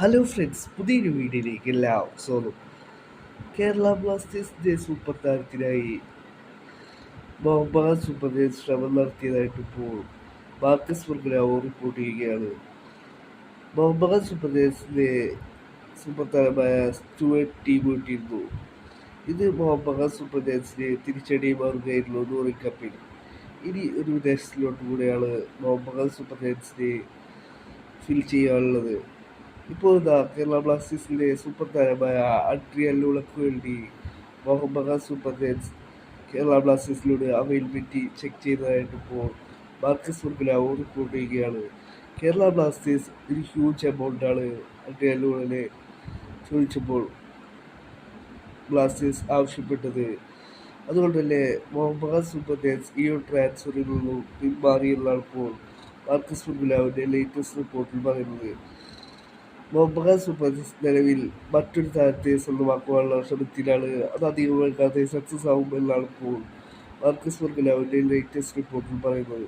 Hello friends, പുതിയൊരു വീഡിയോയിലേക്ക് എല്ലാവർക്കും സ്വാഗതം. കേരള ബ്ലാസ്റ്റേഴ്സിന്റെ സൂപ്പർ താരത്തിനായി മുഹമ്മദ് സുബ്രഹ്മണ്യൻ ശ്രമം നടത്തിയതായിട്ട് ഇപ്പോൾ മാർക്കസ് മർഗനാവോ റിപ്പോർട്ട് ചെയ്യുകയാണ്. മുഹമ്മദ് സുബ്രഹ്മണ്യന്റെ സൂപ്പർ താരമായ സ്റ്റുവർട്ട് ടീം വിട്ടിരുന്നു. ഇത് മുഹമ്മദ് സുബ്രഹ്മണ്യന് തിരിച്ചടി മാറുകയായിരുന്നു ഡൂറിംഗ് കപ്പിൽ. ഇനി ഒരു വിദേശത്തിലോട്ട് കൂടെയാണ് മുഹമ്മദ് സുബ്രഹ്മണ്യനെ ഫിൽ ചെയ്യാനുള്ളത്. ഇപ്പോൾ കേരള ബ്ലാസ്റ്റേഴ്സിലെ സൂപ്പർ താരമായ അഡ്രിയൻ ലൂളക്ക് വേണ്ടി മുഹമ്മദ് സുബ്രഹ്മണ്യൻ കേരള ബ്ലാസ്റ്റേഴ്സിലൂടെ അവൈലബിലിറ്റി ചെക്ക് ചെയ്തതായിട്ട് ഇപ്പോൾ മാർക്കസ് മർഗനാവോ റിപ്പോർട്ട് ചെയ്യുകയാണ്. കേരള ബ്ലാസ്റ്റേഴ്സ് ഒരു ഹ്യൂജ് എമൗണ്ടാണ് അഡ്രിയൻ ലൂളനെ ചോദിച്ചപ്പോൾ ബ്ലാസ്റ്റേഴ്സ് ആവശ്യപ്പെട്ടത്. അതുകൊണ്ട് തന്നെ മുഹമ്മദ് സുബ്രഹ്മണ്യൻ ഈ ഒരു ട്രാൻസ്ഫറിൽ നിന്നും പിന്മാറിയെന്നാണ് ഇപ്പോൾ മാർക്കസ് മർഗനാവിൻ്റെ ലേറ്റസ്റ്റ് റിപ്പോർട്ടിൽ പറയുന്നത്. മുഹമ്മദ് സുബ്രഹ്മണ്യൻ നിലവിൽ മറ്റൊരു താരത്തെ സ്വന്തമാക്കുവാനുള്ള ശ്രമത്തിലാണ്. അത് അധികം വൈകാതെ സക്സസ് ആവുമെന്നാണ് ഇപ്പോൾ മാർക്കസ് മർഗനാവിൻ്റെ ലേറ്റസ്റ്റ് റിപ്പോർട്ടിൽ പറയുന്നത്.